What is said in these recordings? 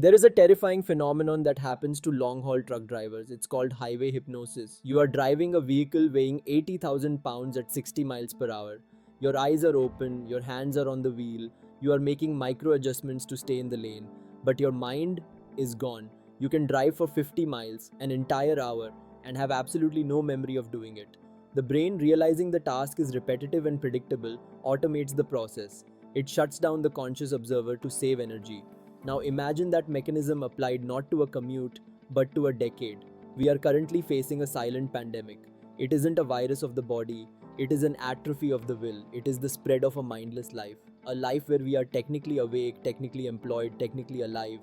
There is a terrifying phenomenon that happens to long haul truck drivers. It's called highway hypnosis. You are driving a vehicle weighing 80,000 pounds at 60 miles per hour. Your eyes are open, your hands are on the wheel, you are making micro adjustments to stay in the lane. But your mind is gone. You can drive for 50 miles, an entire hour, and have absolutely no memory of doing it. The brain, realizing the task is repetitive and predictable, automates the process. It shuts down the conscious observer to save energy. Now imagine that mechanism applied not to a commute, but to a decade. We are currently facing a silent pandemic. It isn't a virus of the body, it is an atrophy of the will. It is the spread of a mindless life. A life where we are technically awake, technically employed, technically alive,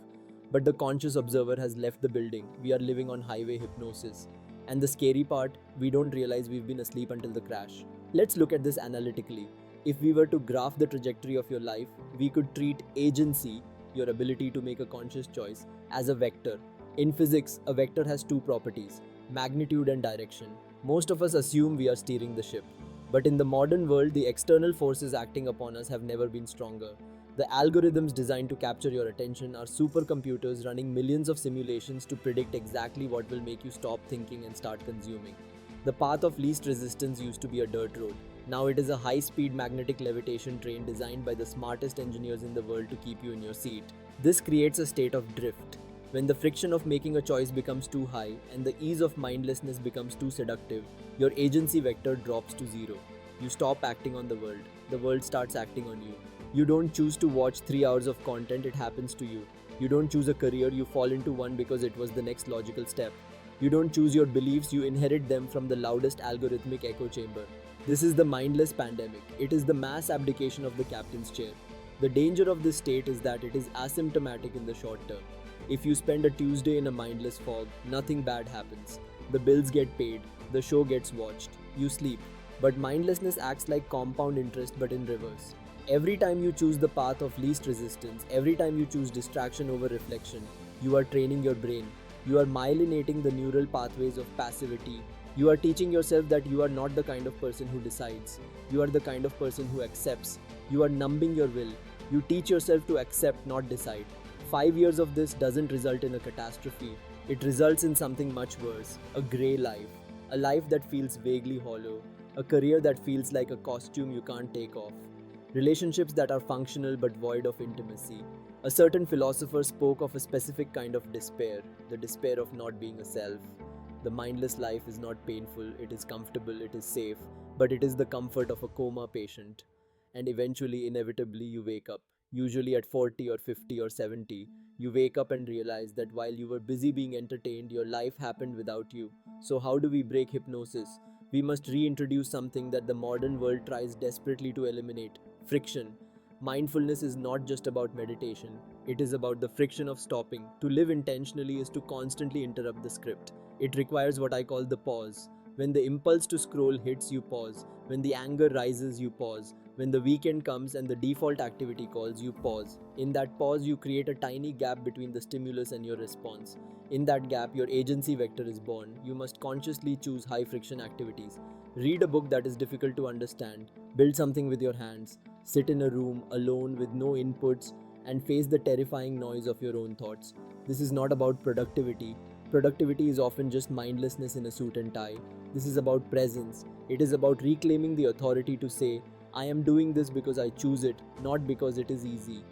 but the conscious observer has left the building. We are living on highway hypnosis. And the scary part, we don't realize we've been asleep until the crash. Let's look at this analytically. If we were to graph the trajectory of your life, we could treat agency, your ability to make a conscious choice, as a vector. In physics, a vector has two properties, magnitude and direction. Most of us assume we are steering the ship. But in the modern world, the external forces acting upon us have never been stronger. The algorithms designed to capture your attention are supercomputers running millions of simulations to predict exactly what will make you stop thinking and start consuming. The path of least resistance used to be a dirt road. Now it is a high-speed magnetic levitation train designed by the smartest engineers in the world to keep you in your seat. This creates a state of drift. When the friction of making a choice becomes too high and the ease of mindlessness becomes too seductive, your agency vector drops to zero. You stop acting on the world starts acting on you. You don't choose to watch 3 hours of content, it happens to you. You don't choose a career, you fall into one because it was the next logical step. You don't choose your beliefs, you inherit them from the loudest algorithmic echo chamber. This is the mindless pandemic. It is the mass abdication of the captain's chair. The danger of this state is that it is asymptomatic in the short term. If you spend a Tuesday in a mindless fog, nothing bad happens. The bills get paid, the show gets watched, you sleep. But mindlessness acts like compound interest but in reverse. Every time you choose the path of least resistance, every time you choose distraction over reflection, you are training your brain. You are myelinating the neural pathways of passivity. You are teaching yourself that you are not the kind of person who decides. You are the kind of person who accepts. You are numbing your will. You teach yourself to accept, not decide. 5 years of this doesn't result in a catastrophe. It results in something much worse, a grey life. A life that feels vaguely hollow. A career that feels like a costume you can't take off. Relationships that are functional but void of intimacy. A certain philosopher spoke of a specific kind of despair, the despair of not being a self. The mindless life is not painful, it is comfortable, it is safe, but it is the comfort of a coma patient. And eventually, inevitably, you wake up. Usually at 40 or 50 or 70, you wake up and realize that while you were busy being entertained, your life happened without you. So, how do we break hypnosis? We must reintroduce something that the modern world tries desperately to eliminate: friction. Mindfulness is not just about meditation, it is about the friction of stopping. To live intentionally is to constantly interrupt the script. It requires what I call the pause. When the impulse to scroll hits, you pause. When the anger rises, you pause. When the weekend comes and the default activity calls, you pause. In that pause, you create a tiny gap between the stimulus and your response. In that gap, your agency vector is born. You must consciously choose high friction activities. Read a book that is difficult to understand. Build something with your hands. Sit in a room alone with no inputs and face the terrifying noise of your own thoughts. This is not about productivity. Productivity is often just mindlessness in a suit and tie. This is about presence. It is about reclaiming the authority to say, I am doing this because I choose it, not because it is easy.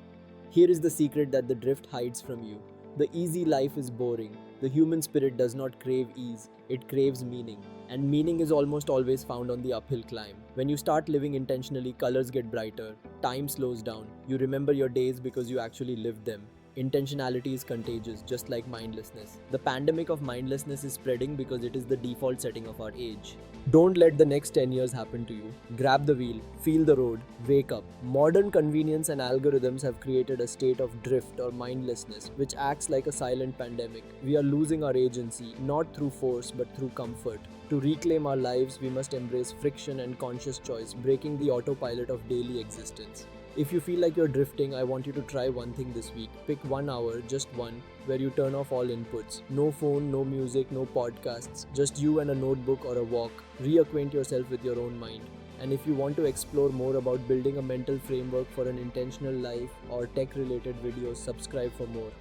Here is the secret that the drift hides from you. The easy life is boring. The human spirit does not crave ease, it craves meaning. And meaning is almost always found on the uphill climb. When you start living intentionally, colors get brighter, time slows down. You remember your days because you actually lived them. Intentionality is contagious, just like mindlessness. The pandemic of mindlessness is spreading because it is the default setting of our age. Don't let the next 10 years happen to you. Grab the wheel, feel the road, wake up. Modern convenience and algorithms have created a state of drift or mindlessness, which acts like a silent pandemic. We are losing our agency, not through force but through comfort. To reclaim our lives, we must embrace friction and conscious choice, breaking the autopilot of daily existence. If you feel like you're drifting, I want you to try one thing this week. Pick 1 hour, just one, where you turn off all inputs. No phone, no music, no podcasts, just you and a notebook or a walk. Reacquaint yourself with your own mind. And if you want to explore more about building a mental framework for an intentional life or tech-related videos, subscribe for more.